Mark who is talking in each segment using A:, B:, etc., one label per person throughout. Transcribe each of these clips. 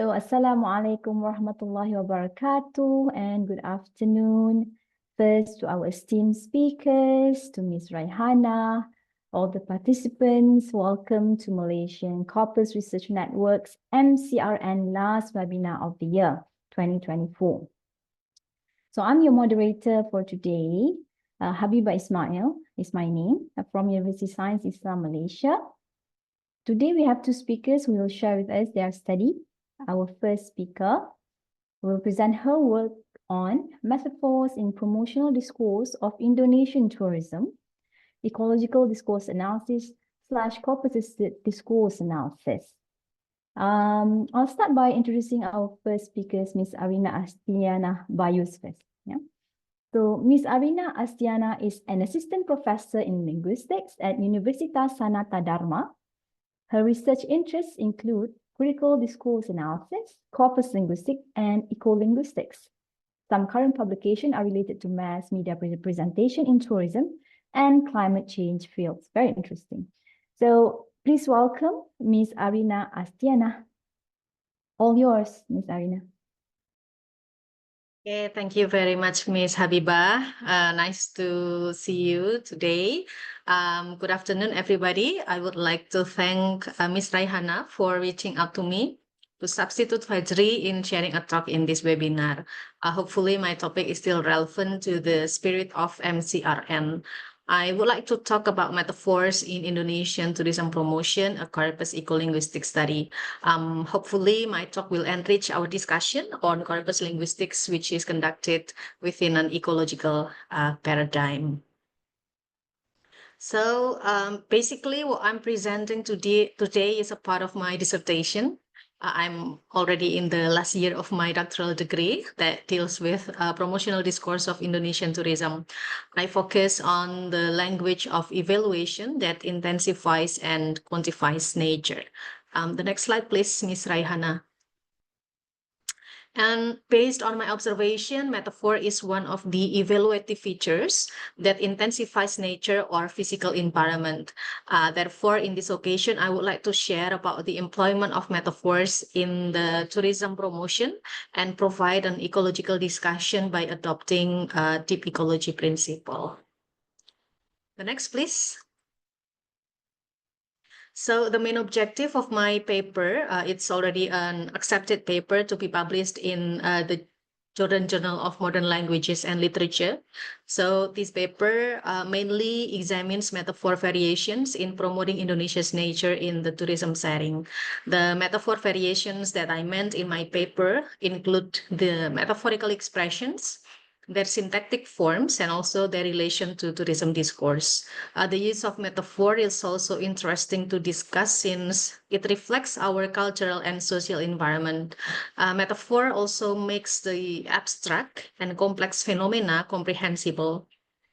A: So, Assalamualaikum warahmatullahi wabarakatuh and good afternoon. First to our esteemed speakers, to Ms. Raihana, all the participants, welcome to Malaysian Corpus Research Network's MCRN last webinar of the year, 2024. So I'm your moderator for today. Habibah Ismail is my name, from University Science Islam Malaysia. Today we have two speakers who will share with us their study. Our first speaker will present her work on metaphors in promotional discourse of Indonesian tourism, ecological discourse analysis / corpus-assisted discourse analysis. I'll start by introducing our first speakers, Ms. Arina Isti'anah Bayus first. Yeah. So Ms. Arina Isti'anah is an assistant professor in linguistics at Universitas Sanata Dharma. Her research interests include critical discourse analysis, corpus linguistics, and eco-linguistics. Some current publications are related to mass media representation in tourism and climate change fields. Very interesting. So please welcome Ms. Arina Isti'anah. All yours, Ms. Arina.
B: Okay, thank you very much, Ms. Habibah. Nice to see you today. Good afternoon, everybody. I would like to thank Ms. Raihana for reaching out to me to substitute Fajri in sharing a talk in this webinar. Hopefully, my topic is still relevant to the spirit of MCRN. I would like to talk about metaphors in Indonesian tourism promotion, a corpus eco-linguistic study. Hopefully, my talk will enrich our discussion on corpus linguistics, which is conducted within an ecological paradigm. So basically, what I'm presenting today is a part of my dissertation. I'm already in the last year of my doctoral degree that deals with promotional discourse of Indonesian tourism. I focus on the language of evaluation that intensifies and quantifies nature. The next slide, please, Ms. Raihana. And based on my observation, metaphor is one of the evaluative features that intensifies nature or physical environment. Therefore, in this occasion, I would like to share about the employment of metaphors in the tourism promotion and provide an ecological discussion by adopting a deep ecology principle. The next, please. So the main objective of my paper, it's already an accepted paper to be published in the Jordan Journal of Modern Languages and Literature. So this paper mainly examines metaphor variations in promoting Indonesia's nature in the tourism setting. The metaphor variations that I meant in my paper include the metaphorical expressions, their syntactic forms, and also their relation to tourism discourse. The use of metaphor is also interesting to discuss since it reflects our cultural and social environment. Metaphor also makes the abstract and complex phenomena comprehensible.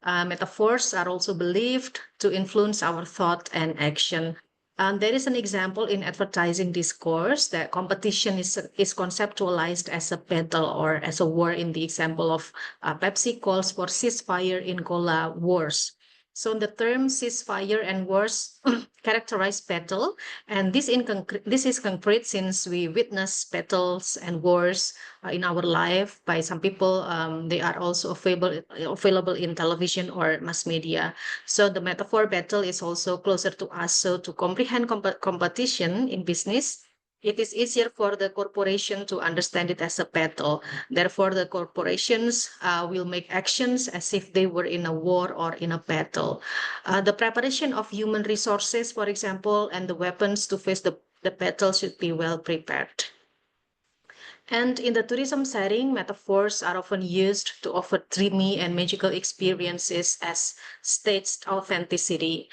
B: Metaphors are also believed to influence our thought and action. There is an example in advertising discourse that competition is conceptualized as a battle or as a war in the example of Pepsi calls for ceasefire in cola wars. So the term ceasefire and wars characterize battle, and this is concrete since we witness battles and wars in our life by some people. They are also available in television or mass media. So the metaphor battle is also closer to us. So to comprehend competition in business, it is easier for the corporation to understand it as a battle. Therefore, the corporations will make actions as if they were in a war or in a battle. The preparation of human resources, for example, and the weapons to face the battle should be well prepared. And in the tourism setting, metaphors are often used to offer dreamy and magical experiences as staged authenticity.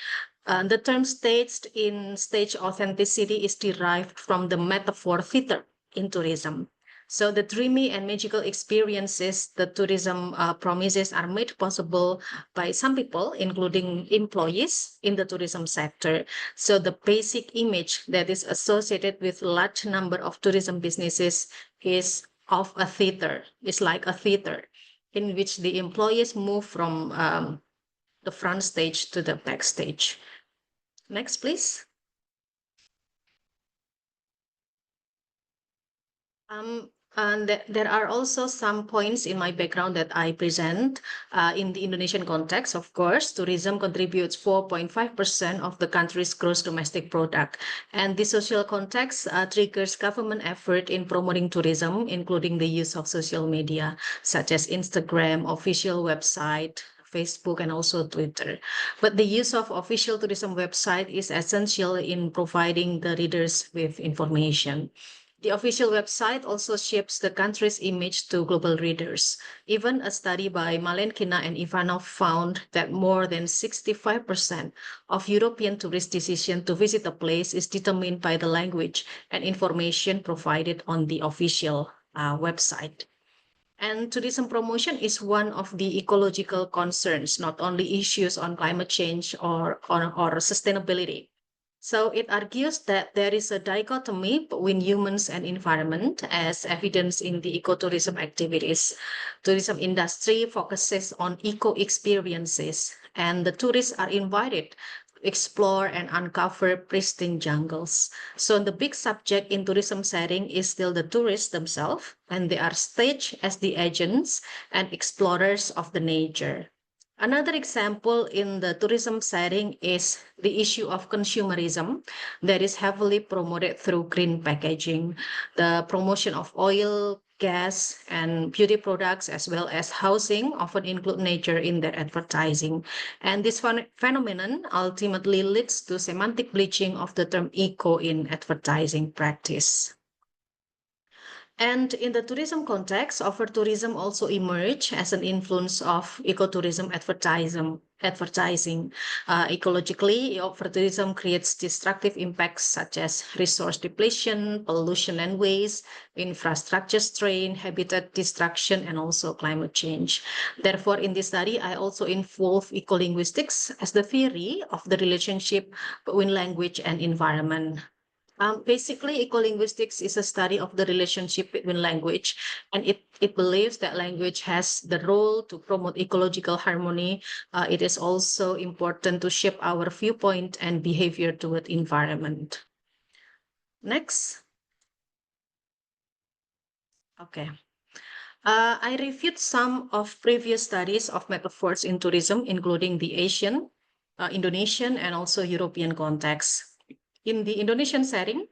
B: The term staged in stage authenticity is derived from the metaphor theater in tourism. So the dreamy and magical experiences the tourism promises are made possible by some people, including employees in the tourism sector. So the basic image that is associated with large number of tourism businesses is of a theater. It's like a theater in which the employees move from the front stage to the backstage. Next, please. And there are also some points in my background that I present in the Indonesian context. Of course, tourism contributes 4.5% of the country's gross domestic product. And the social context triggers government effort in promoting tourism, including the use of social media, such as Instagram, official website, Facebook, and also Twitter. But the use of official tourism website is essential in providing the readers with information. The official website also shapes the country's image to global readers. Even a study by Malenkina and Ivanov found that more than 65% of European tourist decision to visit a place is determined by the language and information provided on the official website. And tourism promotion is one of the ecological concerns, not only issues on climate change or sustainability. So it argues that there is a dichotomy between humans and environment as evidenced in the ecotourism activities. Tourism industry focuses on eco experiences and the tourists are invited to explore and uncover pristine jungles. So the big subject in tourism setting is still the tourists themselves and they are staged as the agents and explorers of the nature. Another example in the tourism setting is the issue of consumerism that is heavily promoted through green packaging, the promotion of oil, gas, and beauty products, as well as housing, often include nature in their advertising. And this phenomenon ultimately leads to semantic bleaching of the term eco in advertising practice. And in the tourism context, over-tourism also emerged as an influence of ecotourism advertising. Ecologically, over-tourism creates destructive impacts such as resource depletion, pollution and waste, infrastructure strain, habitat destruction, and also climate change. Therefore, in this study, I also involve ecolinguistics as the theory of the relationship between language and environment. Basically, ecolinguistics is a study of the relationship between language, and it believes that language has the role to promote ecological harmony. It is also important to shape our viewpoint and behavior toward environment. Next. Okay. I reviewed some of previous studies of metaphors in tourism, including the Asian, Indonesian, and also European context. In the Indonesian setting,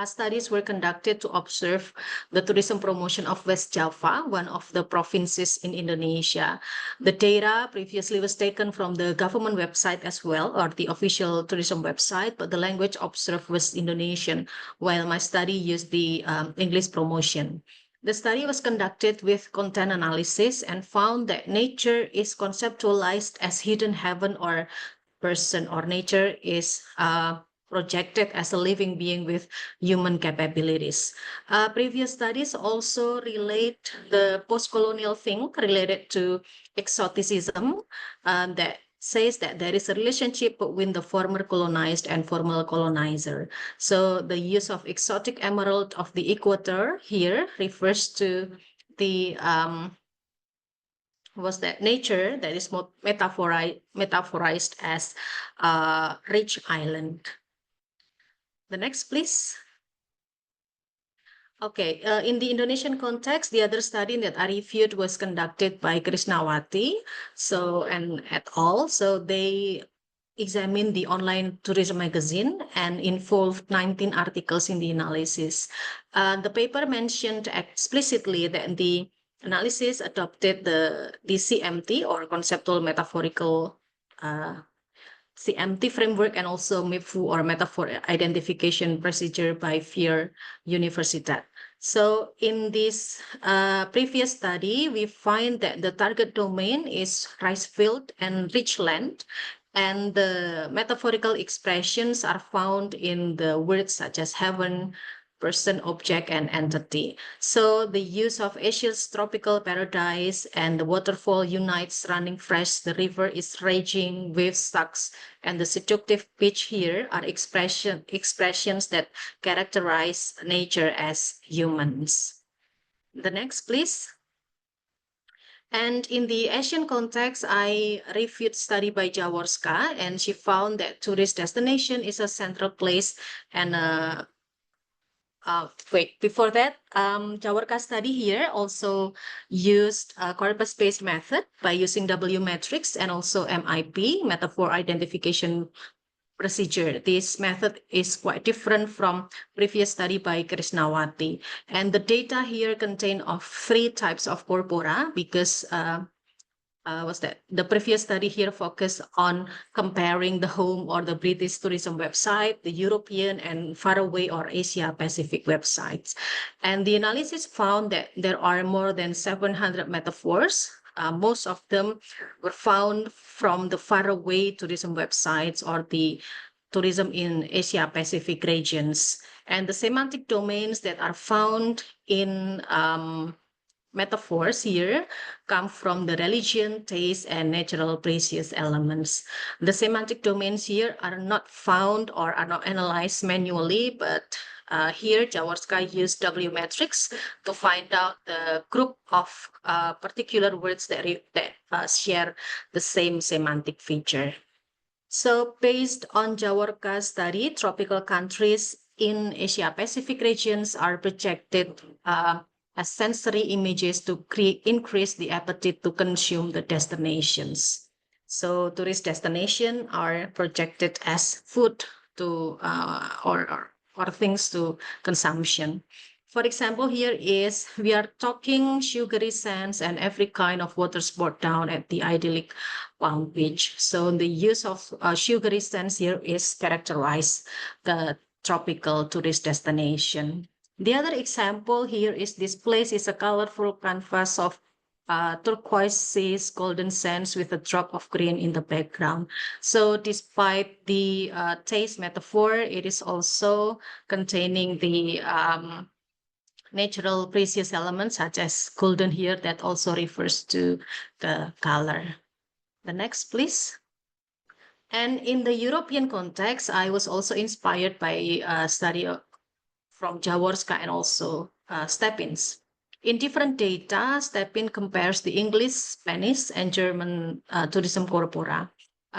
B: studies were conducted to observe the tourism promotion of West Java, one of the provinces in Indonesia. The data previously was taken from the government website as well, or the official tourism website, but the language observed was Indonesian, while my study used the English promotion. The study was conducted with content analysis and found that nature is conceptualized as hidden heaven or person, or nature is projected as a living being with human capabilities. Previous studies also relate the post-colonial thing related to exoticism that says that there is a relationship between the former colonized and former colonizer. So the use of exotic emerald of the equator here refers to the was that nature that is metaphorized as a rich island. The next, please. Okay, in the Indonesian context, the other study that I reviewed was conducted by Krishnawati, and et al. So they examined the online tourism magazine and involved 19 articles in the analysis. The paper mentioned explicitly that the analysis adopted the CMT, or conceptual metaphorical CMT framework, and also MIPFU, or metaphor identification procedure by FIR Universitat. So in this previous study, we find that the target domain is rice field and rich land, and the metaphorical expressions are found in the words such as heaven, person, object, and entity. So the use of Asia's tropical paradise and the waterfall unites running fresh, the river is raging, waves sucks, and the seductive pitch here are expressions that characterize nature as humans. The next, please. And in the Asian context, I reviewed study by Jaworska, and she found that tourist destination is a central place and wait, before that, Jaworka study here also used a corpus-based method by using W matrix and also MIP, metaphor identification procedure. This method is quite different from previous study by Krishnawati. And the data here contain of 3 types of corpora because the previous study here focused on comparing the home or the British tourism website, the European and faraway or Asia Pacific websites. And the analysis found that there are more than 700 metaphors. Most of them were found from the faraway tourism websites or the tourism in Asia Pacific regions. And the semantic domains that are found in metaphors here come from the religion, taste, and natural precious elements. The semantic domains here are not found or are not analyzed manually, but here Jaworska used W matrix to find out the group of particular words that share the same semantic feature. So based on Jaworka's study, tropical countries in Asia Pacific regions are projected as sensory images to increase the appetite to consume the destinations. So tourist destinations are projected as food to or things to consumption. For example, here is we are talking sugary sands and every kind of water sport down at the idyllic Palm Beach. So the use of sugary sands here is characterize the tropical tourist destination. The other example here is this place is a colorful canvas of turquoise seas, golden sands with a drop of green in the background. So despite the taste metaphor, it is also containing the natural precious elements such as golden here that also refers to the color. The next, please. And in the European context, I was also inspired by a study from Jaworska and also Steppins. In different data, Steppin compares the English, Spanish, and German tourism corpora.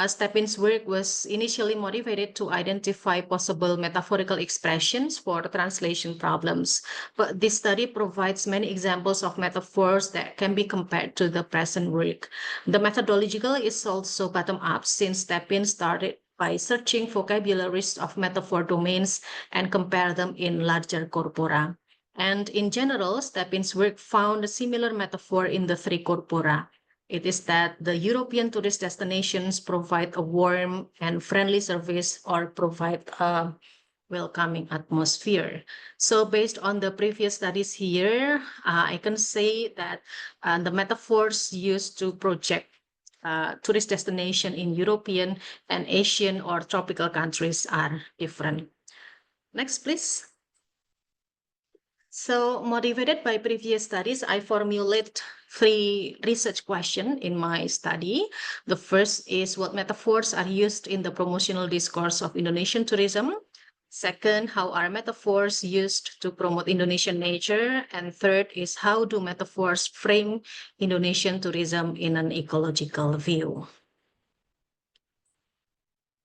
B: Steppin's work was initially motivated to identify possible metaphorical expressions for translation problems, but this study provides many examples of metaphors that can be compared to the present work. The methodological is also bottom-up since Steppin started by searching vocabularies of metaphor domains and compare them in larger corpora. And in general, Steppin's work found a similar metaphor in the 3 corpora. It is that the European tourist destinations provide a warm and friendly service or provide a welcoming atmosphere. So based on the previous studies here, I can say that the metaphors used to project tourist destination in European and Asian or tropical countries are different. Next, please. So motivated by previous studies, I formulate 3 research questions in my study. The first is what metaphors are used in the promotional discourse of Indonesian tourism. Second, how are metaphors used to promote Indonesian nature? And third is how do metaphors frame Indonesian tourism in an ecological view?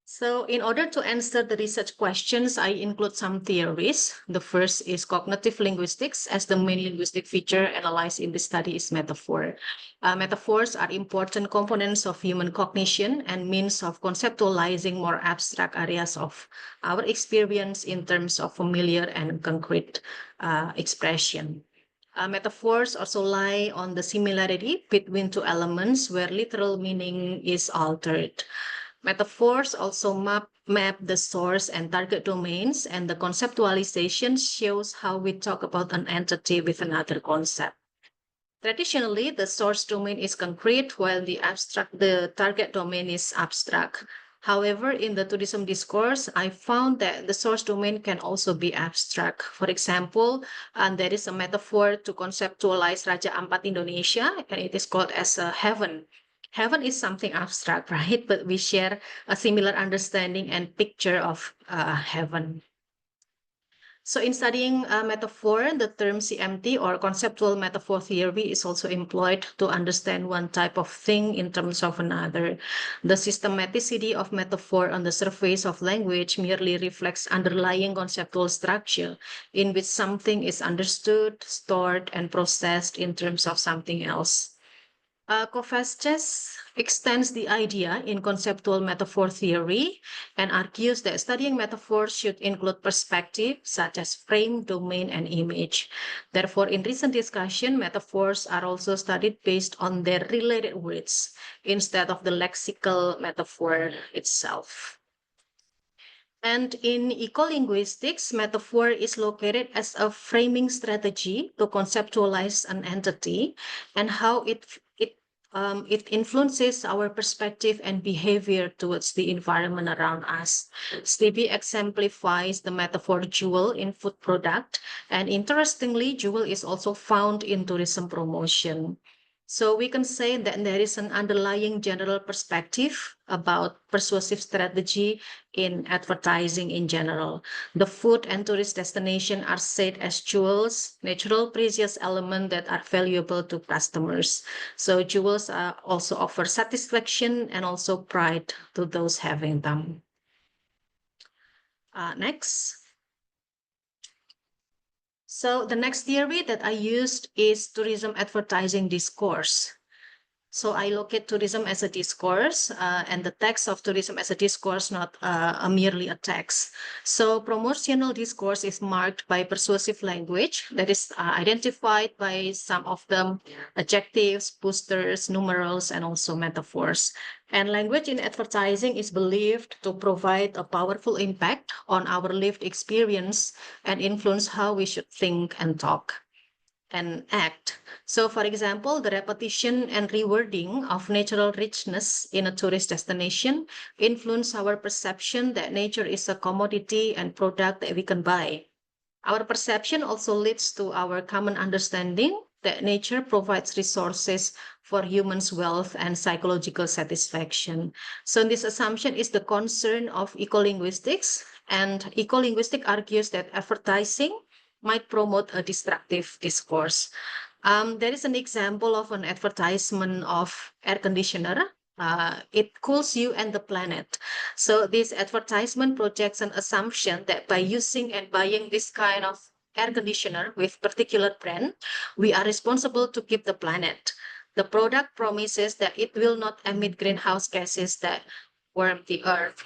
B: So in order to answer the research questions, I include some theories. The first is cognitive linguistics, as the main linguistic feature analyzed in this study is metaphor. Metaphors are important components of human cognition and means of conceptualizing more abstract areas of our experience in terms of familiar and concrete expression. Metaphors also lie on the similarity between 2 elements where literal meaning is altered. Metaphors also map the source and target domains, and the conceptualization shows how we talk about an entity with another concept. Traditionally, the source domain is concrete, while the target domain is abstract. However, in the tourism discourse, I found that the source domain can also be abstract. For example, there is a metaphor to conceptualize Raja Ampat Indonesia, and it is called as a heaven. Heaven is something abstract, right? But we share a similar understanding and picture of heaven. So in studying metaphor, the term CMT or conceptual metaphor theory is also employed to understand one type of thing in terms of another. The systematicity of metaphor on the surface of language merely reflects underlying conceptual structure in which something is understood, stored, and processed in terms of something else. Kovasces extends the idea in conceptual metaphor theory and argues that studying metaphors should include perspective such as frame, domain, and image. Therefore, in recent discussion, metaphors are also studied based on their related words instead of the lexical metaphor itself. And in ecolinguistics, metaphor is located as a framing strategy to conceptualize an entity and how it influences our perspective and behavior towards the environment around us. Stevie exemplifies the metaphor jewel in food product, and interestingly, jewel is also found in tourism promotion. So we can say that there is an underlying general perspective about persuasive strategy in advertising in general. The food and tourist destination are said as jewels, natural precious elements that are valuable to customers. So jewels also offer satisfaction and also pride to those having them. Next. So the next theory that I used is tourism advertising discourse. So I look at tourism as a discourse and the text of tourism as a discourse, not merely a text. So promotional discourse is marked by persuasive language that is identified by some of them adjectives, boosters, numerals, and also metaphors. And language in advertising is believed to provide a powerful impact on our lived experience and influence how we should think and talk and act. So, for example, the repetition and rewording of natural richness in a tourist destination influence our perception that nature is a commodity and product that we can buy. Our perception also leads to our common understanding that nature provides resources for humans' wealth and psychological satisfaction. So this assumption is the concern of ecolinguistics, and ecolinguistics argues that advertising might promote a destructive discourse. There is an example of an advertisement of air conditioner. It cools you and the planet. So this advertisement projects an assumption that by using and buying this kind of air conditioner with particular brand, we are responsible to keep the planet. The product promises that it will not emit greenhouse gases that warm the earth.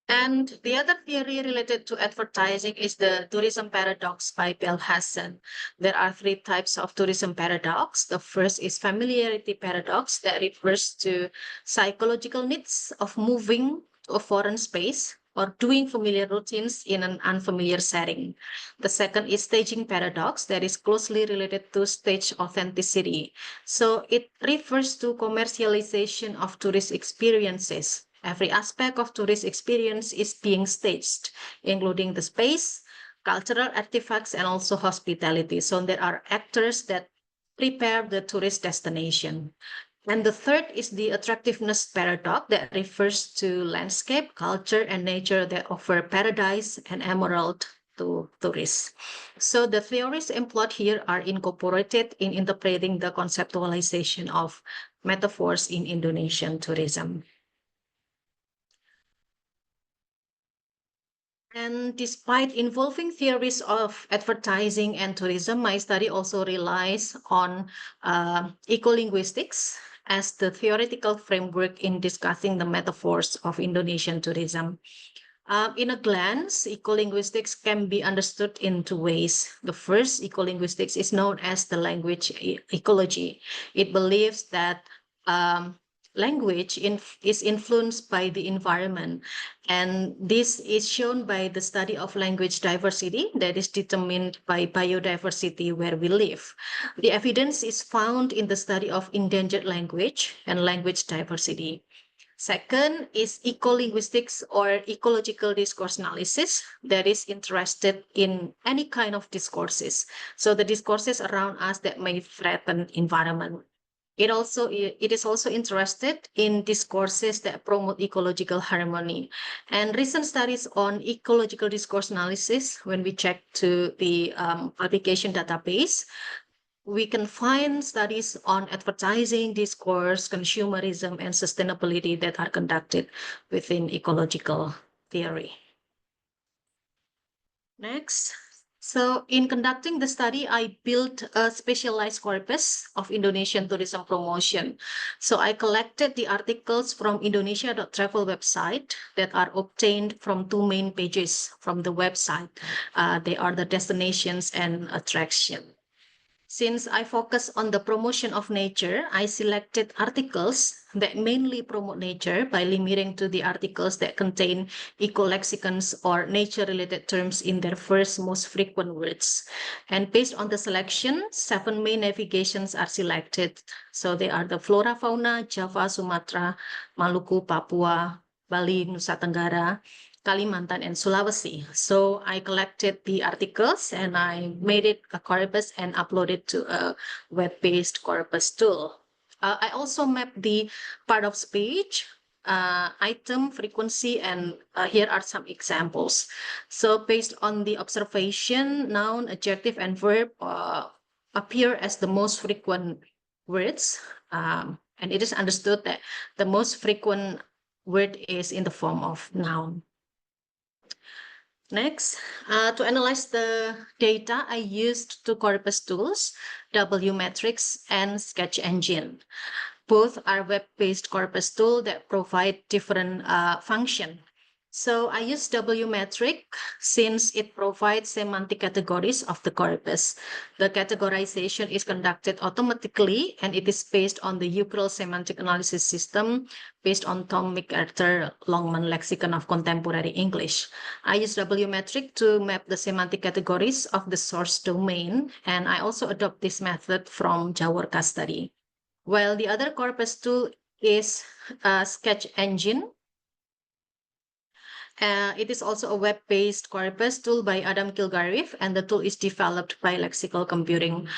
B: And the other theory related to advertising is the tourism paradox by Belhassan. There are three types of tourism paradox. The first is familiarity paradox that refers to psychological needs of moving to a foreign space or doing familiar routines in an unfamiliar setting. The second is staging paradox that is closely related to stage authenticity. So it refers to commercialization of tourist experiences. Every aspect of tourist experience is being staged, including the space, cultural artifacts, and also hospitality. So there are actors that prepare the tourist destination. And the third is the attractiveness paradox that refers to landscape, culture, and nature that offer paradise and emerald to tourists. So the theories employed here are incorporated in interpreting the conceptualization of metaphors in Indonesian tourism. And despite involving theories of advertising and tourism, my study also relies on ecolinguistics as the theoretical framework in discussing the metaphors of Indonesian tourism. In a glance, ecolinguistics can be understood in two ways. The first, ecolinguistics is known as the language ecology. It believes that language is influenced by the environment. And this is shown by the study of language diversity that is determined by biodiversity where we live. The evidence is found in the study of endangered language and language diversity. Second is ecolinguistics or ecological discourse analysis that is interested in any kind of discourses. So the discourses around us that may threaten environment. It is also interested in discourses that promote ecological harmony. And recent studies on ecological discourse analysis, when we check to the publication database, we can find studies on advertising, discourse, consumerism, and sustainability that are conducted within ecological theory. Next. So in conducting the study, I built a specialized corpus of Indonesian tourism promotion. So I collected the articles from Indonesia.travel website that are obtained from two main pages from the website. They are the destinations and attraction. Since I focus on the promotion of nature, I selected articles that mainly promote nature by limiting to the articles that contain ecolexicons or nature-related terms in their first most frequent words. And based on the selection, 7 main navigations are selected. So they are the flora fauna, Java, Sumatra, Maluku, Papua, Bali, Nusa Tenggara, Kalimantan, and Sulawesi. So I collected the articles and I made it a corpus and uploaded to a web-based corpus tool. I also mapped the part of speech, item, frequency, and here are some examples. So based on the observation, noun, adjective, and verb appear as the most frequent words. And it is understood that the most frequent word is in the form of noun. Next, to analyze the data, I used two corpus tools, W-Matrix and Sketch Engine. Both are web-based corpus tools that provide different function. So I use W-Metric since it provides semantic categories of the corpus. The categorization is conducted automatically and it is based on the UCRL semantic analysis system based on Tom MacArthur Longman Lexicon of Contemporary English. I use W-Metric to map the semantic categories of the source domain, and I also adopt this method from Jaworka study. While the other corpus tool is Sketch Engine. It is also a web-based corpus tool by Adam Kilgarriff, and the tool is developed by Lexical Computing.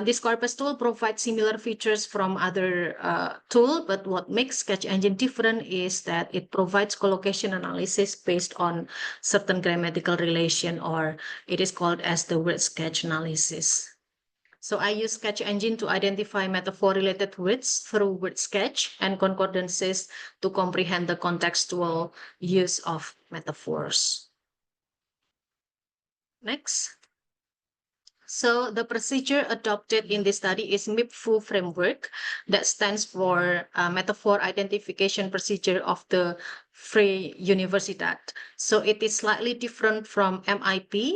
B: This corpus tool provides similar features from other tool, but what makes Sketch Engine different is that it provides collocation analysis based on certain grammatical relation, or it is called as the word sketch analysis. So I use Sketch Engine to identify metaphor-related words through word sketch and concordances to comprehend the contextual use of metaphors. Next. So the procedure adopted in this study is MIPFU framework that stands for Metaphor Identification Procedure of the Free Universitat. So it is slightly different from MIP,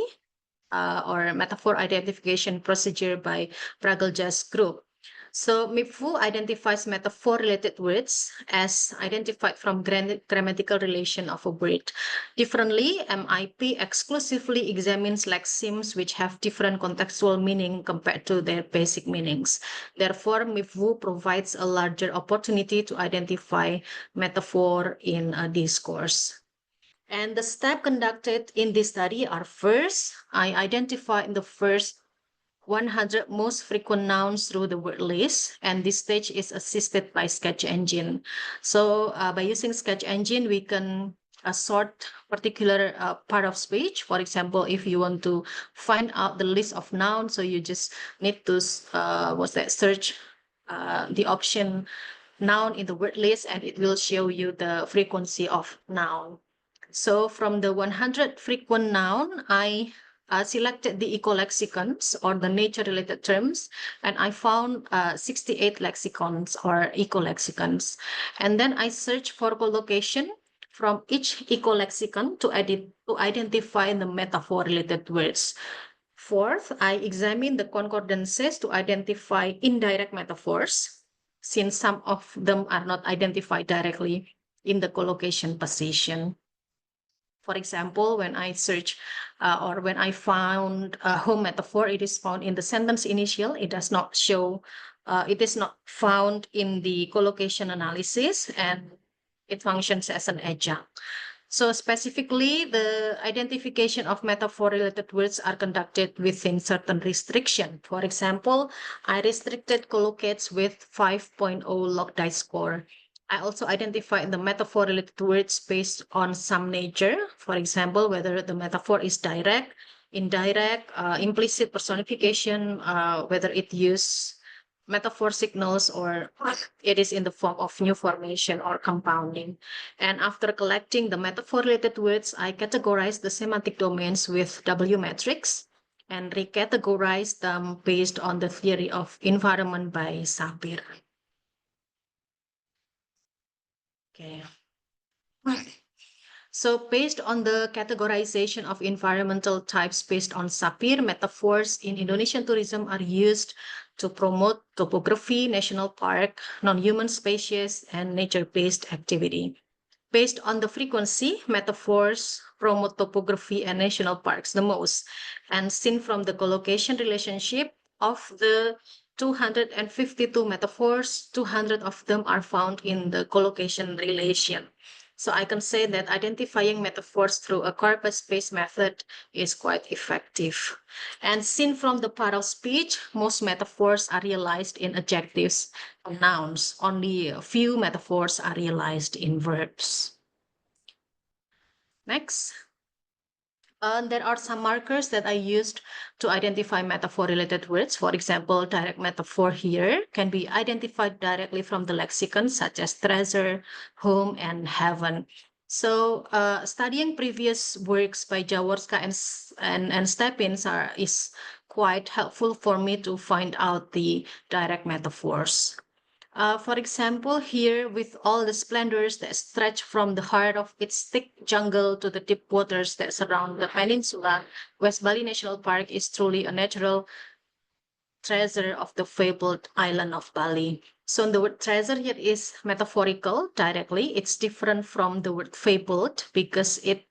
B: or Metaphor Identification Procedure by Prageljas Group. So MIPFU identifies metaphor-related words as identified from grammatical relation of a word. Differently, MIP exclusively examines lexemes which have different contextual meaning compared to their basic meanings. Therefore, MIPFU provides a larger opportunity to identify metaphor in a discourse. And the steps conducted in this study are: first, I identified the first 100 most frequent nouns through the word list, and this stage is assisted by Sketch Engine. So by using Sketch Engine, we can sort particular part of speech. For example, if you want to find out the list of nouns, so you just need to search the option noun in the word list, and it will show you the frequency of noun. So from the 100 frequent noun, I selected the ecolexicons or the nature-related terms, and I found 68 lexicons or ecolexicons. And then I searched for collocation from each ecolexicon to identify the metaphor-related words. Fourth, I examined the concordances to identify indirect metaphors, since some of them are not identified directly in the collocation position. For example, when I search or when I found a home metaphor, it is found in the sentence initial. It does not show, it is not found in the collocation analysis, and it functions as an adjunct. So specifically, the identification of metaphor-related words are conducted within certain restriction. For example, I restricted collocates with 5.0 log die score. I also identified the metaphor-related words based on some nature. For example, whether the metaphor is direct, indirect, implicit personification, whether it uses metaphor signals or it is in the form of new formation or compounding. And after collecting the metaphor-related words, I categorize the semantic domains with W matrix and recategorize them based on the theory of environment by Sapir. Okay. So based on the categorization of environmental types based on Sapir, metaphors in Indonesian tourism are used to promote topography, national park, non-human species, and nature-based activity. Based on the frequency, metaphors promote topography and national parks the most. And seen from the collocation relationship of the 252 metaphors, 200 of them are found in the collocation relation. So I can say that identifying metaphors through a corpus-based method is quite effective. And seen from the part of speech, most metaphors are realized in adjectives and nouns. Only a few metaphors are realized in verbs. Next. There are some markers that I used to identify metaphor-related words. For example, direct metaphor here can be identified directly from the lexicon, such as treasure, home, and heaven. So studying previous works by Jaworska and Steppins is quite helpful for me to find out the direct metaphors. For example, here with all the splendors that stretch from the heart of its thick jungle to the deep waters that surround the peninsula, West Bali National Park is truly a natural treasure of the fabled island of Bali. So the word treasure here is metaphorical directly. It's different from the word fabled because it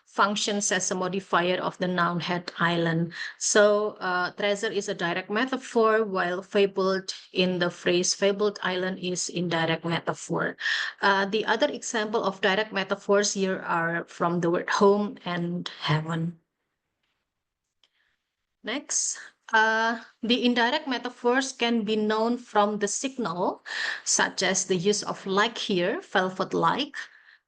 B: functions as a modifier of the noun head island. So treasure is a direct metaphor, while fabled in the phrase fabled island is indirect metaphor. The other example of direct metaphors here are from the word home and heaven. Next. The indirect metaphors can be known from the signal, such as the use of like here, velvet-like.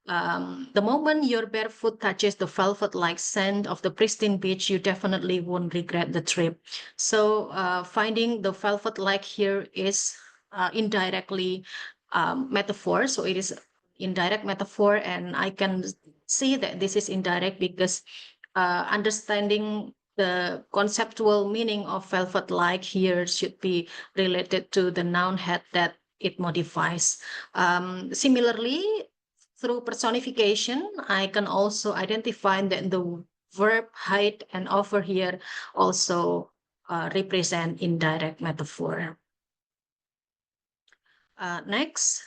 B: The moment your barefoot touches the velvet-like sand of the pristine beach, you definitely won't regret the trip. So finding the velvet-like here is indirectly metaphor. So it is indirect metaphor, and I can see that this is indirect because understanding the conceptual meaning of velvet-like here should be related to the noun head that it modifies. Similarly, through personification, I can also identify that the verb hide and offer here also represent indirect metaphor. Next.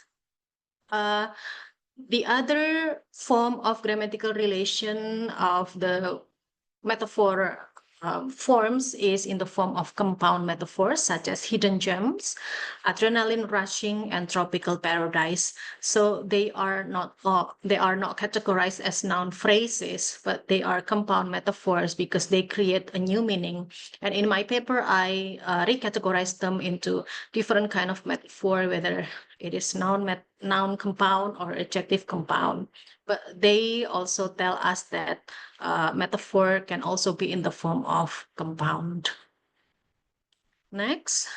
B: The other form of grammatical relation of the metaphor forms is in the form of compound metaphors such as hidden gems, adrenaline rushing, and tropical paradise. So they are not categorized as noun phrases, but they are compound metaphors because they create a new meaning. And in my paper, I recategorize them into different kind of metaphor, whether it is noun compound or adjective compound. But they also tell us that metaphor can also be in the form of compound. Next,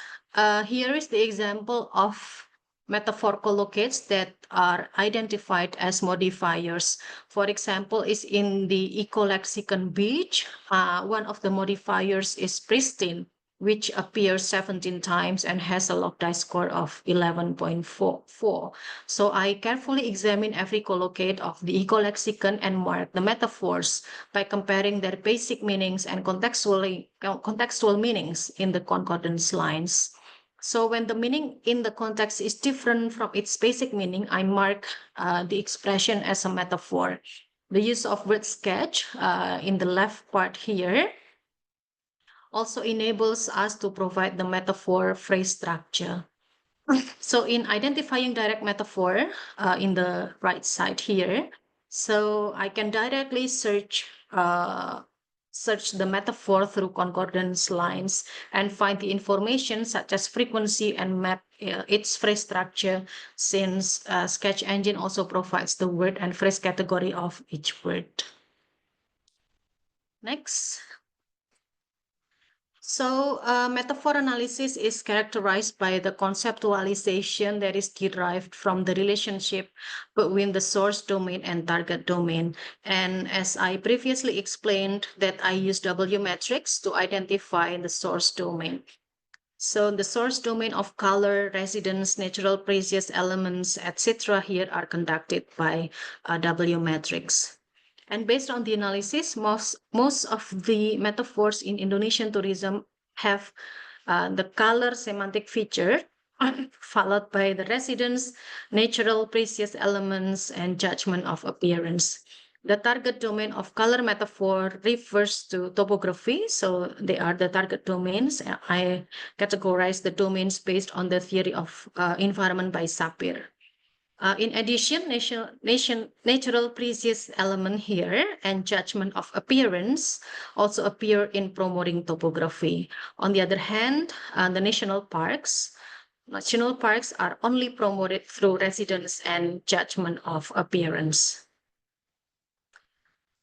B: here is the example of metaphor collocates that are identified as modifiers. For example, is in the ecolexicon beach. One of the modifiers is pristine, which appears 17 times and has a log die score of 11.44. So I carefully examine every collocate of the ecolexicon and mark the metaphors by comparing their basic meanings and contextual meanings in the concordance lines. So when the meaning in the context is different from its basic meaning, I mark the expression as a metaphor. The use of word sketch in the left part here also enables us to provide the metaphor phrase structure. So in identifying direct metaphor in the right side here, So I can directly search the metaphor through concordance lines and find the information such as frequency and map its phrase structure, since Sketch Engine also provides the word and phrase category of each word. Next. So metaphor analysis is characterized by the conceptualization that is derived from the relationship between the source domain and target domain. And as I previously explained, that I use W matrix to identify the source domain. So the source domain of color, residence, natural precious elements, etc. here are conducted by W matrix. And based on the analysis, most of the metaphors in Indonesian tourism have the color semantic feature, followed by the residence, natural precious elements, and judgment of appearance. The target domain of color metaphor refers to topography, so they are the target domains. I categorize the domains based on the theory of environment by Sapir. In addition, natural precious element here and judgment of appearance also appear in promoting topography. On the other hand, the national parks are only promoted through residence and judgment of appearance.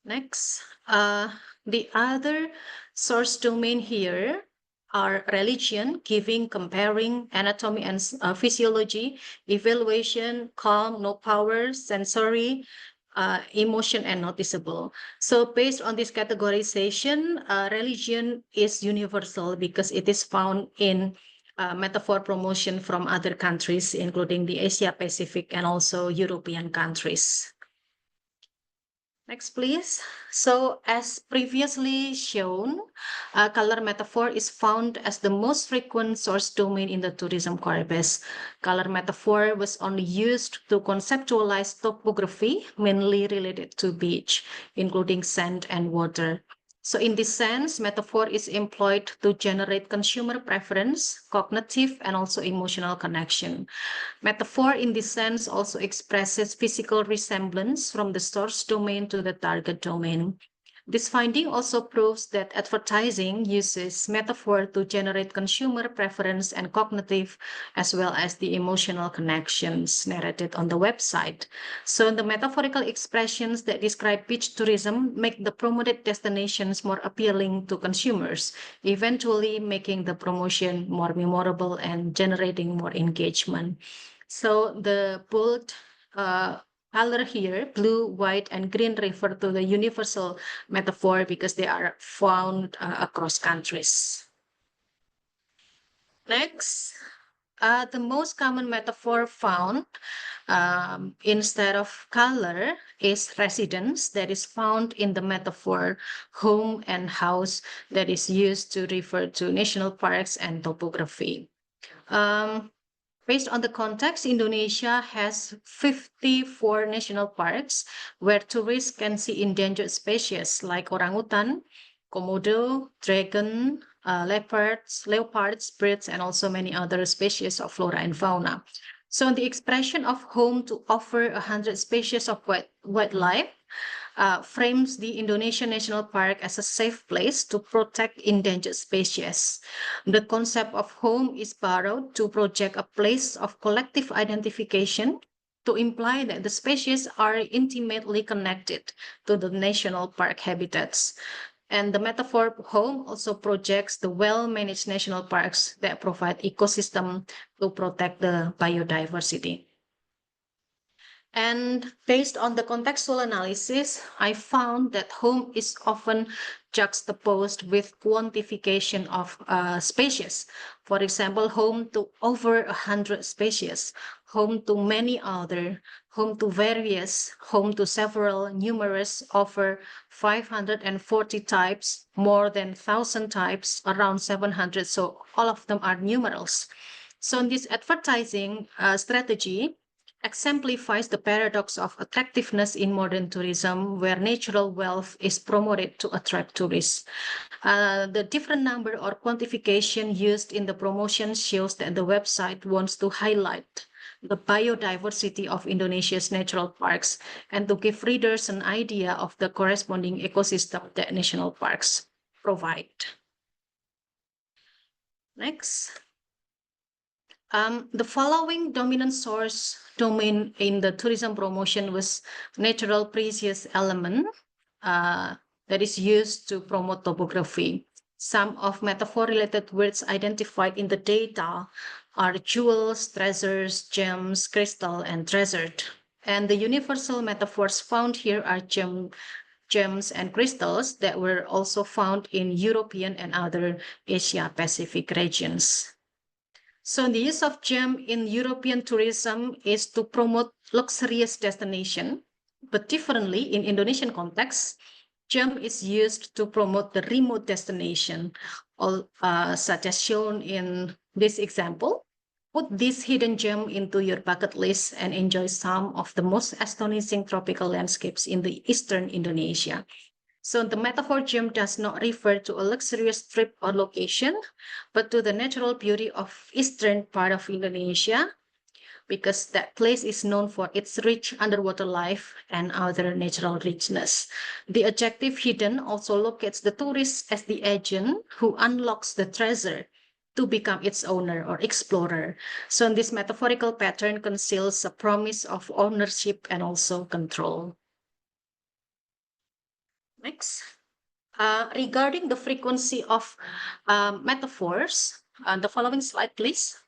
B: Next, the other source domain here are religion, giving, comparing, anatomy and physiology, evaluation, calm, no power, sensory, emotion, and noticeable. So based on this categorization, religion is universal because it is found in metaphor promotion from other countries, including the Asia Pacific and also European countries. Next, please. So as previously shown, color metaphor is found as the most frequent source domain in the tourism corpus. Color metaphor was only used to conceptualize topography, mainly related to beach, including sand and water. So in this sense, metaphor is employed to generate consumer preference, cognitive, and also emotional connection. Metaphor in this sense also expresses physical resemblance from the source domain to the target domain. This finding also proves that advertising uses metaphor to generate consumer preference and cognitive, as well as the emotional connections narrated on the website. So the metaphorical expressions that describe beach tourism make the promoted destinations more appealing to consumers, eventually making the promotion more memorable and generating more engagement. So the bold color here, blue, white, and green, refer to the universal metaphor because they are found across countries. Next, the most common metaphor found instead of color is residence, that is found in the metaphor home and house, that is used to refer to national parks and topography. Based on the context, Indonesia has 54 national parks where tourists can see endangered species like orangutan, komodo, dragon, leopards, birds, and also many other species of flora and fauna. So the expression of home to offer 100 species of wildlife frames the Indonesian National Park as a safe place to protect endangered species. The concept of home is borrowed to project a place of collective identification, to imply that the species are intimately connected to the national park habitats. And the metaphor home also projects the well-managed national parks that provide ecosystem to protect the biodiversity. And based on the contextual analysis, I found that home is often juxtaposed with quantification of species. For example, home to over 100 species, home to many other, home to various, home to several, numerous, over 540 types, more than 1,000 types, around 700. So all of them are numerals. So in this advertising strategy, exemplifies the paradox of attractiveness in modern tourism, where natural wealth is promoted to attract tourists. The different number or quantification used in the promotion shows that the website wants to highlight the biodiversity of Indonesia's natural parks and to give readers an idea of the corresponding ecosystem that national parks provide. Next. The following dominant source domain in the tourism promotion was natural precious element that is used to promote topography. Some of metaphor-related words identified in the data are jewels, treasures, gems, crystal, and treasured. And the universal metaphors found here are gems and crystals that were also found in European and other Asia-Pacific regions. So the use of gem in European tourism is to promote luxurious destination, but differently in Indonesian context, gem is used to promote the remote destination, such as shown in this example. Put this hidden gem into your bucket list and enjoy some of the most astonishing tropical landscapes in the eastern Indonesia. So the metaphor gem does not refer to a luxurious trip or location, but to the natural beauty of eastern part of Indonesia, because that place is known for its rich underwater life and other natural richness. The adjective hidden also locates the tourist as the agent who unlocks the treasure to become its owner or explorer. So this metaphorical pattern conceals a promise of ownership and also control. Next. Regarding the frequency of metaphors, the following slide, please.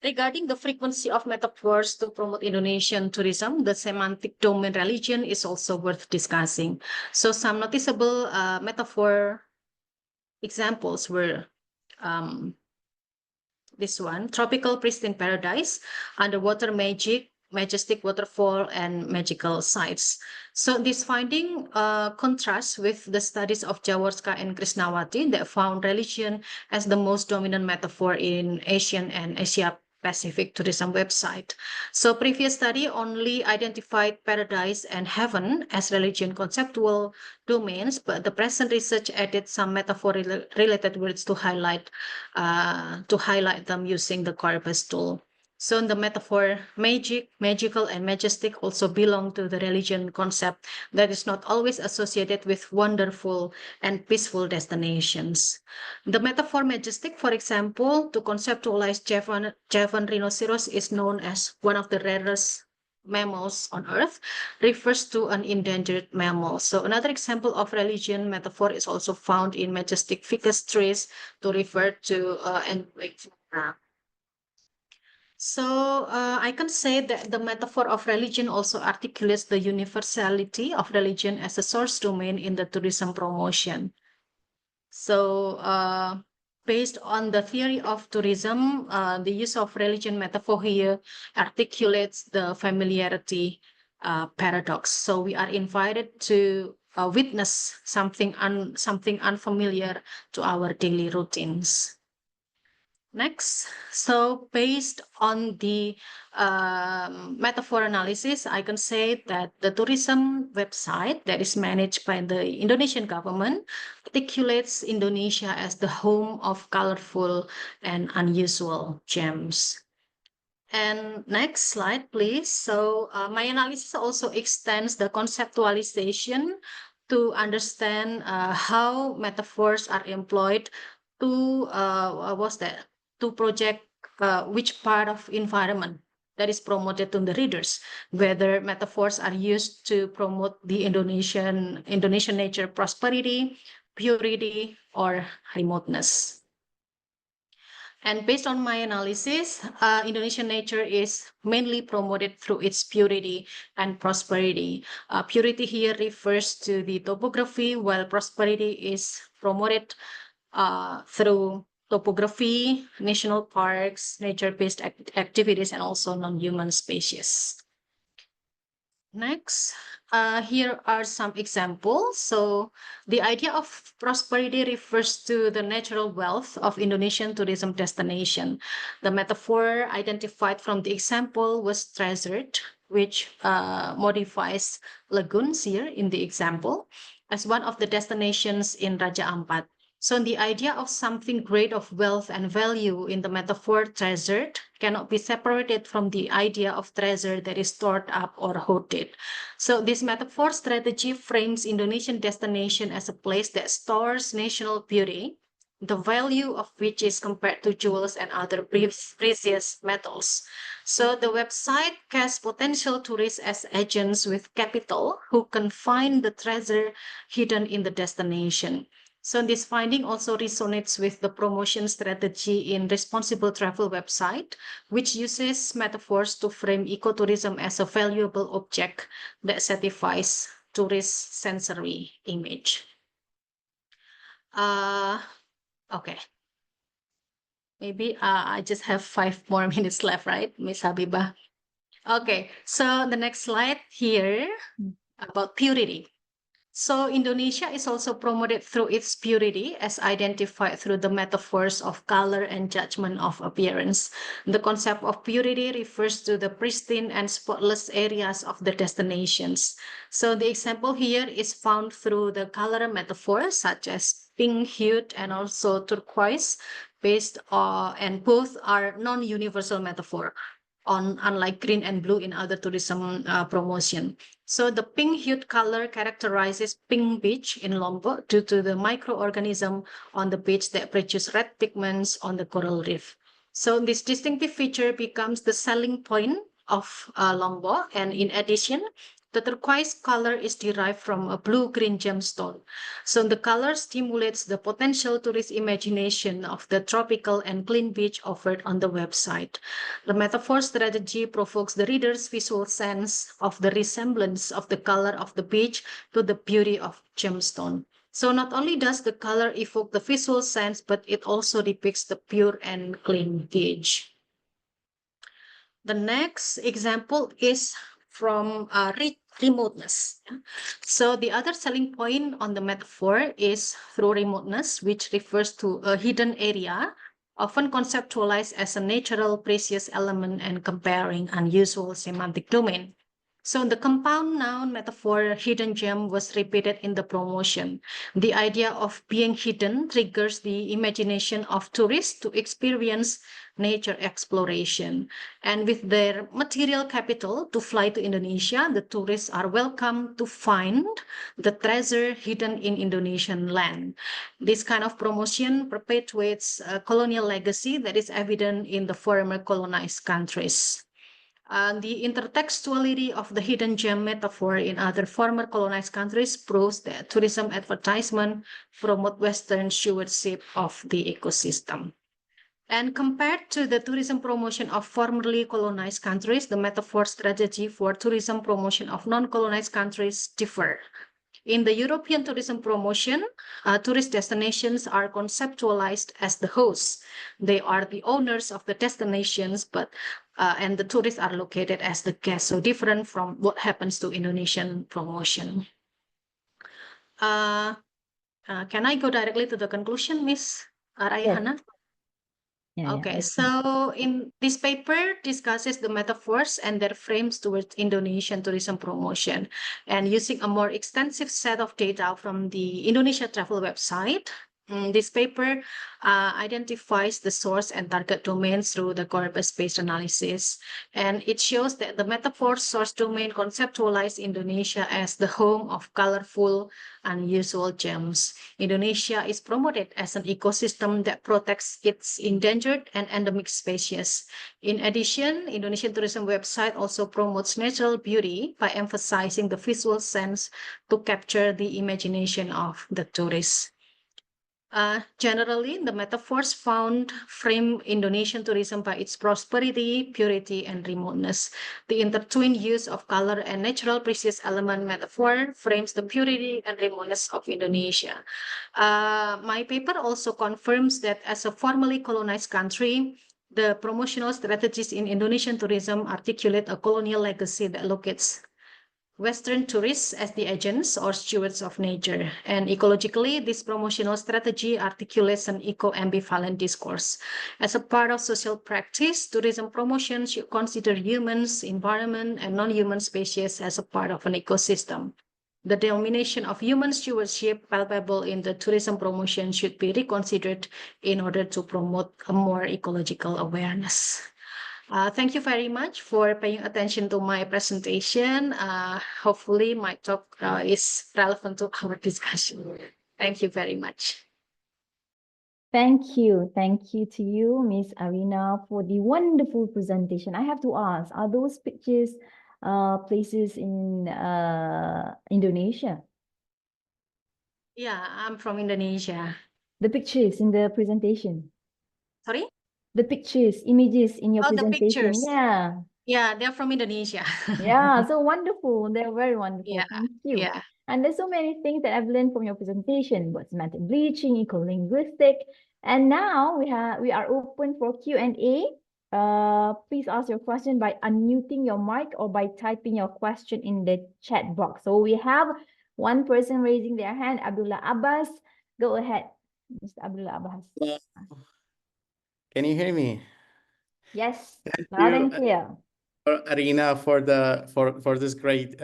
B: Regarding the frequency of metaphors to promote Indonesian tourism, the semantic domain religion is also worth discussing. So some noticeable metaphor examples were this one, tropical pristine paradise, underwater magic, majestic waterfall, and magical sites. So this finding contrasts with the studies of Jaworska and Krishnawati that found religion as the most dominant metaphor in Asian and Asia Pacific tourism website. So previous study only identified paradise and heaven as religion conceptual domains, but the present research added some metaphor-related words to highlight them using the corpus tool. So in the metaphor, magic, magical, and majestic also belong to the religion concept that is not always associated with wonderful and peaceful destinations. The metaphor majestic, for example, to conceptualize Javan rhinoceros is known as one of the rarest mammals on Earth, refers to an endangered mammal. So another example of religion metaphor is also found in majestic ficus trees to refer to endemic flora. So I can say that the metaphor of religion also articulates the universality of religion as a source domain in the tourism promotion. So based on the theory of tourism, the use of religion metaphor here articulates the familiarity paradox. So we are invited to witness something unfamiliar to our daily routines. Next, so based on the metaphor analysis, I can say that the tourism website that is managed by the Indonesian government articulates Indonesia as the home of colorful and unusual gems. And next slide, please. So my analysis also extends the conceptualization to understand how metaphors are employed to to project which part of environment that is promoted to the readers, whether metaphors are used to promote the Indonesian nature prosperity, purity, or remoteness. And based on my analysis, Indonesian nature is mainly promoted through its purity and prosperity. Purity here refers to the topography, while prosperity is promoted through topography, national parks, nature-based activities, and also non-human species. Next, here are some examples. So the idea of prosperity refers to the natural wealth of Indonesian tourism destination. The metaphor identified from the example was treasured, which modifies lagoons here in the example as one of the destinations in Raja Ampat. So the idea of something great of wealth and value in the metaphor treasured cannot be separated from the idea of treasure that is stored up or hoarded. So this metaphor strategy frames Indonesian destination as a place that stores national beauty, the value of which is compared to jewels and other precious metals. So the website casts potential tourists as agents with capital who can find the treasure hidden in the destination. So this finding also resonates with the promotion strategy in responsible travel website, which uses metaphors to frame ecotourism as a valuable object that satisfies tourist sensory image. Okay. Maybe I just have 5 more minutes left, right, Miss Habibah? Okay, so the next slide here about purity. So Indonesia is also promoted through its purity as identified through the metaphors of color and judgment of appearance. The concept of purity refers to the pristine and spotless areas of the destinations. So the example here is found through the color metaphors such as pink hued and also turquoise based on, and both are non-universal metaphor unlike green and blue in other tourism promotion. So the pink hued color characterizes pink beach in Lombok due to the microorganism on the beach that produce red pigments on the coral reef. So this distinctive feature becomes the selling point of Lombok, and in addition, the turquoise color is derived from a blue-green gemstone. So the color stimulates the potential tourist imagination of the tropical and clean beach offered on the website. The metaphor strategy provokes the reader's visual sense of the resemblance of the color of the beach to the beauty of gemstone. So not only does the color evoke the visual sense, but it also depicts the pure and clean beach. The next example is from remoteness. So the other selling point on the metaphor is through remoteness, which refers to a hidden area, often conceptualized as a natural precious element and comparing unusual semantic domain. So the compound noun metaphor hidden gem was repeated in the promotion. The idea of being hidden triggers the imagination of tourists to experience nature exploration. And with their material capital to fly to Indonesia, the tourists are welcome to find the treasure hidden in Indonesian land. This kind of promotion perpetuates a colonial legacy that is evident in the former colonized countries. The intertextuality of the hidden gem metaphor in other former colonized countries proves that tourism advertisement promote Western stewardship of the ecosystem. And compared to the tourism promotion of formerly colonized countries, the metaphor strategy for tourism promotion of non-colonized countries differ. In the European tourism promotion, tourist destinations are conceptualized as the hosts. They are the owners of the destinations, and the tourists are located as the guests, so different from what happens to Indonesian promotion. Can I go directly to the conclusion, Miss Raihana?
A: Yes. Yeah,
B: Okay, so in this paper discusses the metaphors and their frames towards Indonesian tourism promotion, and using a more extensive set of data from the Indonesia travel website. This paper identifies the source and target domains through the corpus-based analysis, and it shows that the metaphor source domain conceptualized Indonesia as the home of colorful, unusual gems. Indonesia is promoted as an ecosystem that protects its endangered and endemic species. In addition, Indonesian tourism website also promotes natural beauty by emphasizing the visual sense to capture the imagination of the tourists. Generally, the metaphors found frame Indonesian tourism by its prosperity, purity, and remoteness. The intertwined use of color and natural precious element metaphor frames the purity and remoteness of Indonesia. My paper also confirms that as a formerly colonized country, the promotional strategies in Indonesian tourism articulate a colonial legacy that locates Western tourists as the agents or stewards of nature. And ecologically, this promotional strategy articulates an eco-ambivalent discourse. As a part of social practice, tourism promotion should consider humans, environment, and non-human species as a part of an ecosystem. the denomination of human stewardship palpable in the tourism promotion should be reconsidered in order to promote a more ecological awareness. Thank you very much for paying attention to my presentation. Hopefully my talk is relevant to our discussion. Thank you very much.
A: Thank you. Thank you to you, Miss Arina, for the wonderful presentation. I have to ask, are those pictures places in Indonesia?
B: Yeah, I'm from Indonesia.
A: The pictures in the presentation.
B: Sorry?
A: The pictures, images in your
B: Oh, the
A: presentation.
B: pictures.
A: Yeah.
B: Yeah, they're from Indonesia.
A: Yeah, so wonderful. They're very wonderful.
B: Yeah,
A: Thank you.
B: yeah.
A: And there's so many things that I've learned from your presentation, what's semantic bleaching, eco-linguistic. And now we are open for Q&A. Please ask your question by unmuting your mic or by typing your question in the chat box. So we have one person raising their hand, Abdullah Abbas. Go ahead, Mr. Abdullah Abbas.
C: Can you hear me?
A: Yes,
C: Thank
A: loud
C: you,
A: and clear.
C: Arina, for this great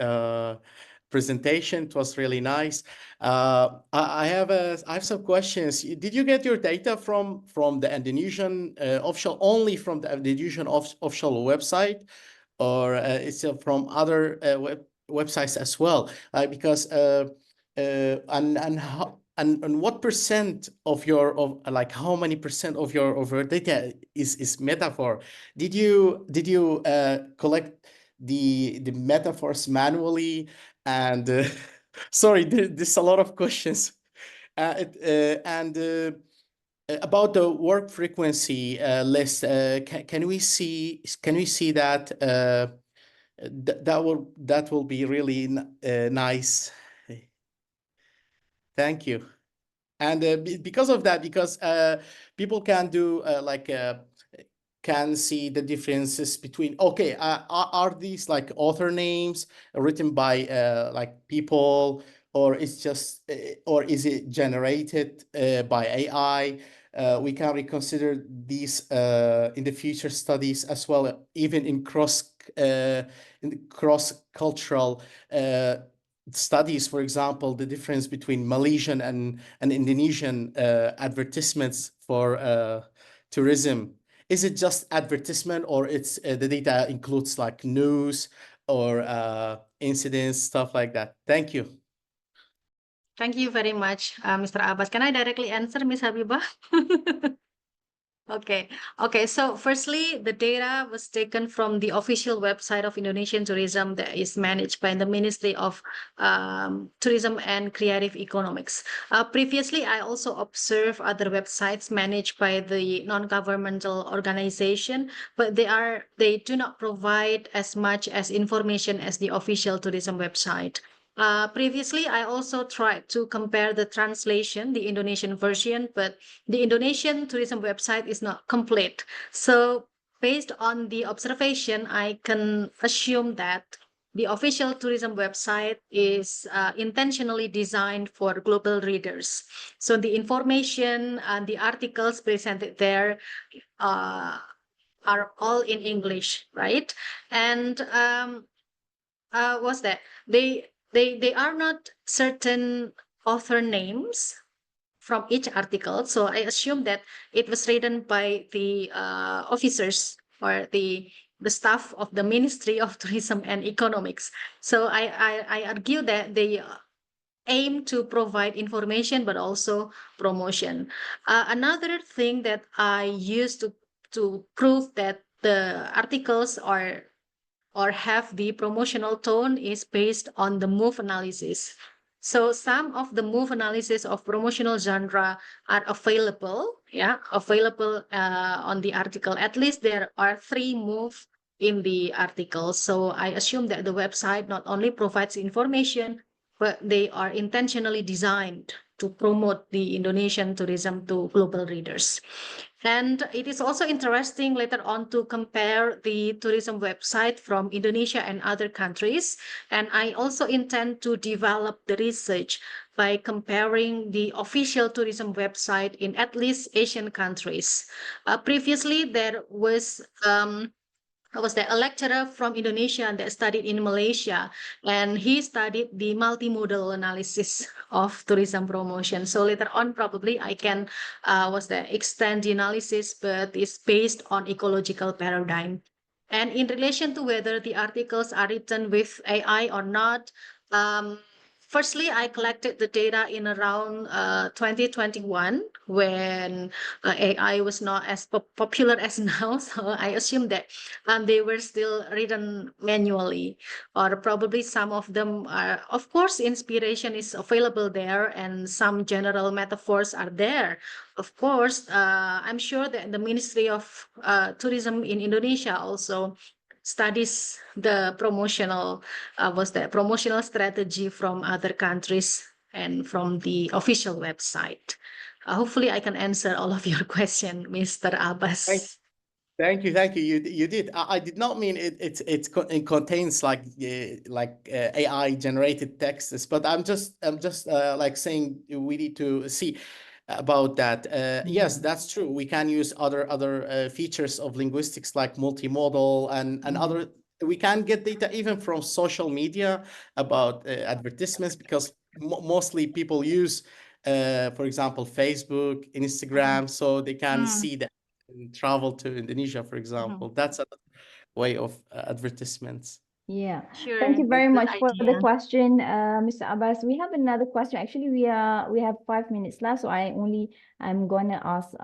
C: presentation. It was really nice. I have some questions. Did you get your data from the Indonesian official, only from the Indonesian official website, or it's from other websites as well? Because and what percent of like how many percent of your data is metaphor? Did you collect the metaphors manually? And sorry, there's a lot of questions. About the work frequency list, can we see that? That will be really nice. Thank you. And because of that, because people can do can see the differences between, okay, are these like author names written by like people, or it's just or is it generated by AI? We can reconsider these in the future studies as well, even in cross-cultural studies. For example, the difference between Malaysian and Indonesian advertisements for tourism. Is it just advertisement, or it's the data includes like news or incidents, stuff like that? Thank you.
B: Thank you very much, Mr. Abbas. Can I directly answer, Ms. Habibah? Okay. So firstly, the data was taken from the official website of Indonesian tourism that is managed by the Ministry of Tourism and Creative Economics. Previously, I also observed other websites managed by the non-governmental organization, but they do not provide as much as information as the official tourism website. Previously, I also tried to compare the translation, the Indonesian version, but the Indonesian tourism website is not complete. So based on the observation, I can assume that the official tourism website is intentionally designed for global readers. So the information and the articles presented there are all in English, right? And what's that? They are not certain author names from each article. So I assume that it was written by the officers or the staff of the Ministry of Tourism and Economics. So I argue that they aim to provide information but also promotion. Another thing that I used to prove that the articles or have the promotional tone is based on the move analysis. So some of the move analysis of promotional genre are available, on the article. At least there are 3 moves in the article. So I assume that the website not only provides information, but they are intentionally designed to promote the Indonesian tourism to global readers. And it is also interesting later on to compare the tourism website from Indonesia and other countries. And I also intend to develop the research by comparing the official tourism website in at least Asian countries. Previously, there was was there a lecturer from Indonesia that studied in Malaysia, and he studied the multimodal analysis of tourism promotion. So later on, probably I can extend the analysis, but it's based on ecological paradigm. And in relation to whether the articles are written with AI or not, firstly, I collected the data in around 2021 when AI was not as popular as now. So I assume that they were still written manually, or probably some of them are, of course, inspiration is available there and some general metaphors are there. Of course, I'm sure that the Ministry of Tourism in Indonesia also studies the promotional promotional strategy from other countries and from the official website. Hopefully I can answer all of your question, Mr. Abbas.
C: Thank you. You did. I did not mean it contains like AI generated texts, but I'm just like saying we need to see about that. Yes, that's true. We can use other features of linguistics like multimodal and other. We can get data even from social media about advertisements, because mostly people use, for example, Facebook, Instagram, so they can see that and travel to Indonesia, for example. That's a way of advertisements.
A: Yeah,
B: Sure,
A: thank you
B: that's
A: very
B: a good
A: much for the
B: idea.
A: question, Mr. Abbas. We have another question. Actually, we have 5 minutes left, so I'm gonna ask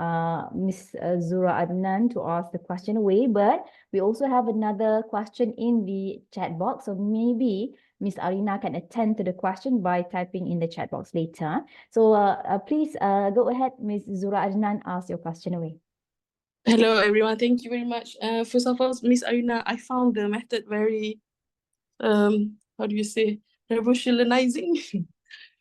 A: Miss Zura Adnan to ask the question away. But we also have another question in the chat box, so maybe Miss Arina can attend to the question by typing in the chat box later. So please go ahead, Miss Zura Adnan, ask your question away.
D: Hello, everyone. Thank you very much. First of all, Miss Arina, I found the method very, how do you say, revolutionizing.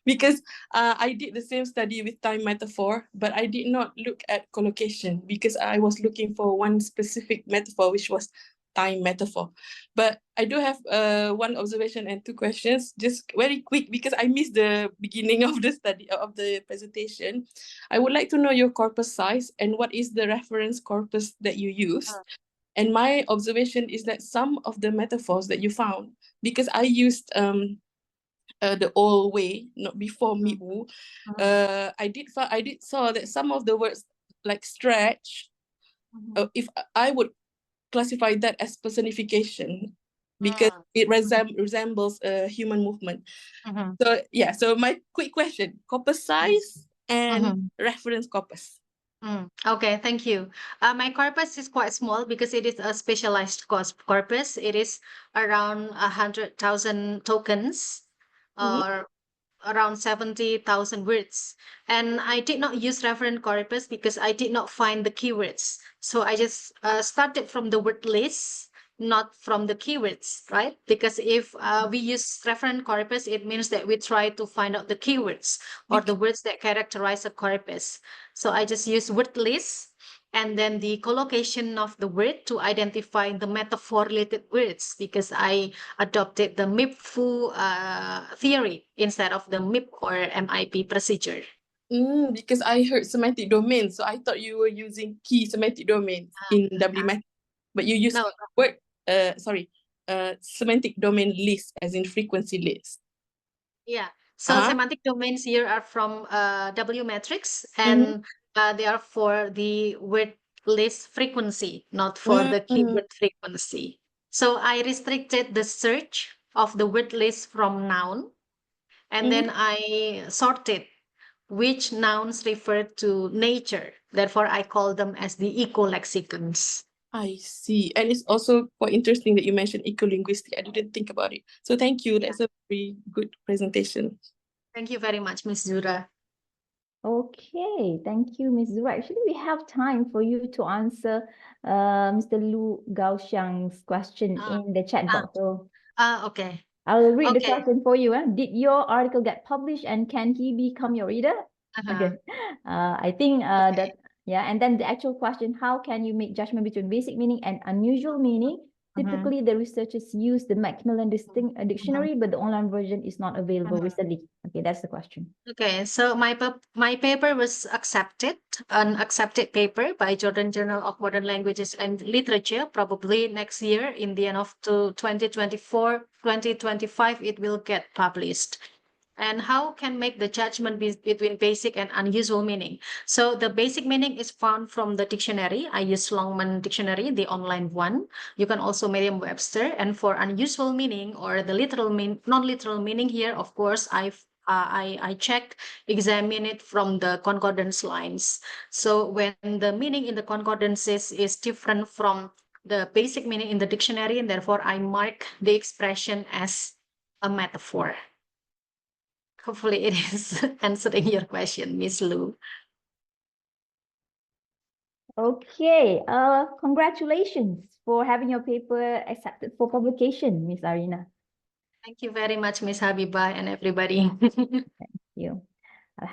D: Because I did the same study with time metaphor, but I did not look at collocation because I was looking for one specific metaphor, which was time metaphor. But I do have one observation and 2 questions, just very quick, because I missed the beginning of the study of the presentation. I would like to know your corpus size and what is the reference corpus that you used. And my observation is that some of the metaphors that you found, because I used the old way, not before MIU, I did saw that some of the words like stretch, if I would classify that as personification, because it resembles a human movement. So yeah, so my quick question, corpus size and reference corpus.
B: Okay, thank you. My corpus is quite small because it is a specialized corpus. It is around 100,000 tokens or around 70,000 words. And I did not use reference corpus because I did not find the keywords. So I just started from the word list, not from the keywords, right? Because if we use reference corpus, it means that we try to find out the keywords or the words that characterize a corpus. So I just use word list and then the collocation of the word to identify the metaphor related words, because I adopted the MIPFU theory instead of the MIP or MIP procedure.
D: Because I heard semantic domain, so I thought you were using key semantic domains in WMAT, but you use word, semantic domain list as in frequency list.
B: Yeah, so semantic domains here are from W matrix, and they are for the word list frequency, not for the keyword frequency. So I restricted the search of the word list from noun, and then I sorted which nouns refer to nature. Therefore, I call them as the eco-lexicons.
D: I see. And it's also quite interesting that you mentioned eco-linguistic. I didn't think about it. So thank you. That's a very good presentation.
B: Thank you very much, Ms. Zura.
A: Okay, thank you, Ms. Zura. Actually, we have time for you to answer Mr. Lu Gaoxiang's question in the chat box. So
B: okay.
A: I'll read the question for you. Did your article get published and can he become your reader? Okay. I think that, yeah. And then the actual question, how can you make judgment between basic meaning and unusual meaning Typically, the researchers use the Macmillan Dictionary, but the online version is not available recently. Okay, that's the question.
B: Okay, so my paper was an accepted paper by Jordan Journal of Modern Languages and Literature. Probably next year, in the end of 2024, 2025, it will get published. And how can make the judgment between basic and unusual meaning? So the basic meaning is found from the dictionary. I use Longman Dictionary, the online one. You can also Merriam-Webster. And for unusual meaning or the non-literal meaning here, of course, I checked, examine it from the concordance lines. So when the meaning in the concordances is different from the basic meaning in the dictionary, and therefore I mark the expression as a metaphor. Hopefully it is answering your question, Miss Lu.
A: Okay, congratulations for having your paper accepted for publication, Miss Arina.
B: Thank you very much, Miss Habibah and everybody.
A: You.